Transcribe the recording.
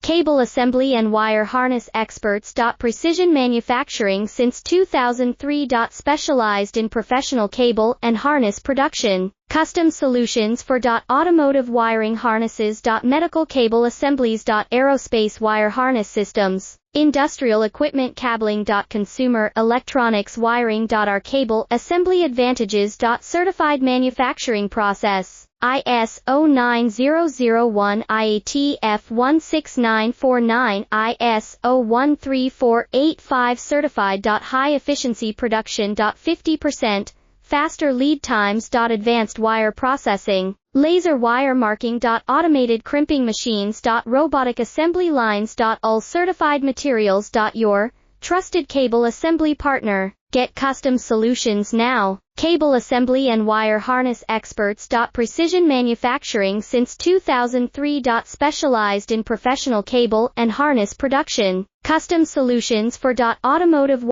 Cable assembly and wire harness experts. Precision manufacturing since 2003. Specialized in professional cable and harness production. Custom solutions for automotive wiring harnesses. Medical cable assemblies. Aerospace wire harness systems. Industrial equipment cabling. Consumer electronics wiring. Our cable assembly advantages. Certified manufacturing process. ISO 9001 IATF 16949 ISO 13485 certified. High efficiency production. 50% faster lead times. Advanced wire processing, laser wire marking. Automated crimping machines. Robotic assembly lines. All certified materials. Your trusted cable assembly partner. Get custom solutions now. Cable assembly and wire harness experts. Precision manufacturing since 2003. Specialized in professional cable and harness production. Custom solutions for automotive